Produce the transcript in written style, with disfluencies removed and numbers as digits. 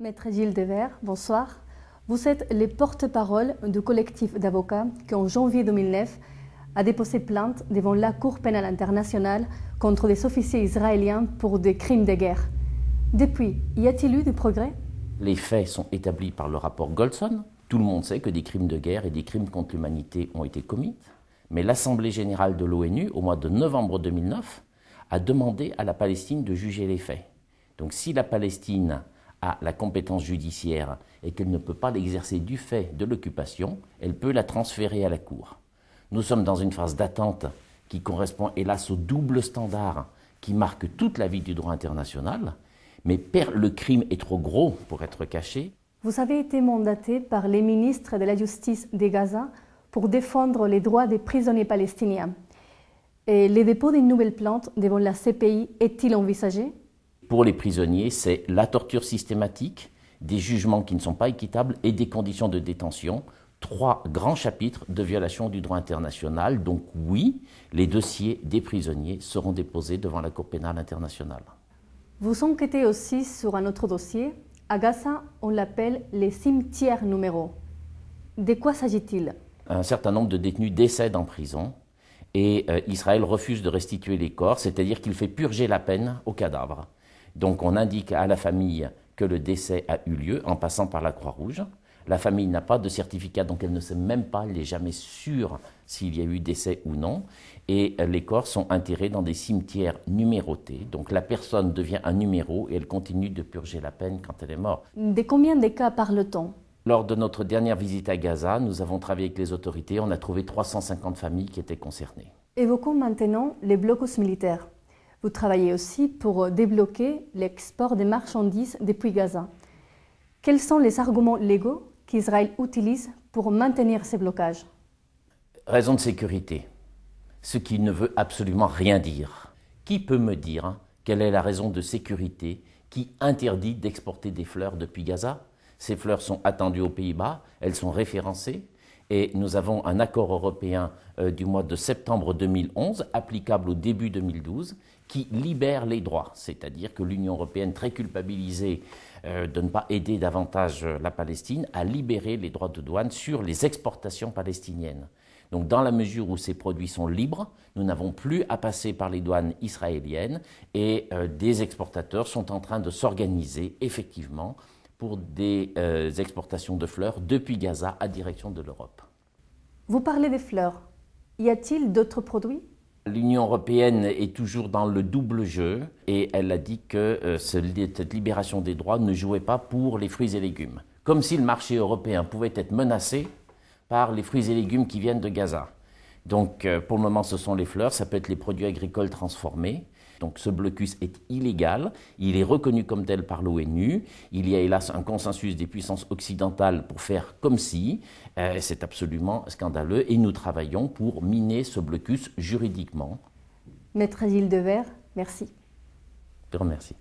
Maître Gilles Devers, bonsoir. Vous êtes le porte-parole du collectif d'avocats qui, en janvier 2009, a déposé plainte devant la Cour pénale internationale contre des officiers israéliens pour des crimes de guerre. Depuis, y a-t-il eu des progrès? Les faits sont établis par le rapport Goldson. Tout le monde sait que des crimes de guerre et des crimes contre l'humanité ont été commis. Mais l'Assemblée générale de l'ONU, au mois de novembre 2009, a demandé à la Palestine de juger les faits. Donc si la Palestine a la compétence judiciaire et qu'elle ne peut pas l'exercer du fait de l'occupation, elle peut la transférer à la Cour. Nous sommes dans une phase d'attente qui correspond hélas au double standard qui marque toute la vie du droit international, mais le crime est trop gros pour être caché. Vous avez été mandaté par les ministres de la Justice de Gaza pour défendre les droits des prisonniers palestiniens. Et le dépôt d'une nouvelle plainte devant la CPI est-il envisagé? Pour les prisonniers, c'est la torture systématique, des jugements qui ne sont pas équitables et des conditions de détention. 3 grands chapitres de violation du droit international. Donc oui, les dossiers des prisonniers seront déposés devant la Cour pénale internationale. Vous enquêtez aussi sur un autre dossier. À Gaza, on l'appelle les cimetières numéraux. De quoi s'agit-il? Un certain nombre de détenus décèdent en prison et Israël refuse de restituer les corps, c'est-à-dire qu'il fait purger la peine aux cadavres. Donc on indique à la famille que le décès a eu lieu en passant par la Croix-Rouge. La famille n'a pas de certificat, donc elle ne sait même pas, elle n'est jamais sûre s'il y a eu décès ou non. Et les corps sont enterrés dans des cimetières numérotés. Donc la personne devient un numéro et elle continue de purger la peine quand elle est morte. De combien de cas parle-t-on? Lors de notre dernière visite à Gaza, nous avons travaillé avec les autorités. On a trouvé 350 familles qui étaient concernées. Évoquons maintenant les blocus militaires. Vous travaillez aussi pour débloquer l'export des marchandises depuis Gaza. Quels sont les arguments légaux qu'Israël utilise pour maintenir ces blocages? Raison de sécurité, ce qui ne veut absolument rien dire. Qui peut me dire quelle est la raison de sécurité qui interdit d'exporter des fleurs depuis Gaza? Ces fleurs sont attendues aux Pays-Bas, elles sont référencées et nous avons un accord européen du mois de septembre 2011, applicable au début 2012, qui libère les droits. C'est-à-dire que l'Union européenne, très culpabilisée de ne pas aider davantage la Palestine, a libéré les droits de douane sur les exportations palestiniennes. Donc dans la mesure où ces produits sont libres, nous n'avons plus à passer par les douanes israéliennes et des exportateurs sont en train de s'organiser effectivement pour des exportations de fleurs depuis Gaza à direction de l'Europe. Vous parlez des fleurs. Y a-t-il d'autres produits? L'Union européenne est toujours dans le double jeu et elle a dit que cette libération des droits ne jouait pas pour les fruits et légumes. Comme si le marché européen pouvait être menacé par les fruits et légumes qui viennent de Gaza. Donc pour le moment ce sont les fleurs, ça peut être les produits agricoles transformés. Donc ce blocus est illégal, il est reconnu comme tel par l'ONU, il y a hélas un consensus des puissances occidentales pour faire comme si, c'est absolument scandaleux et nous travaillons pour miner ce blocus juridiquement. Maître Gilles Devers, merci. Je te remercie.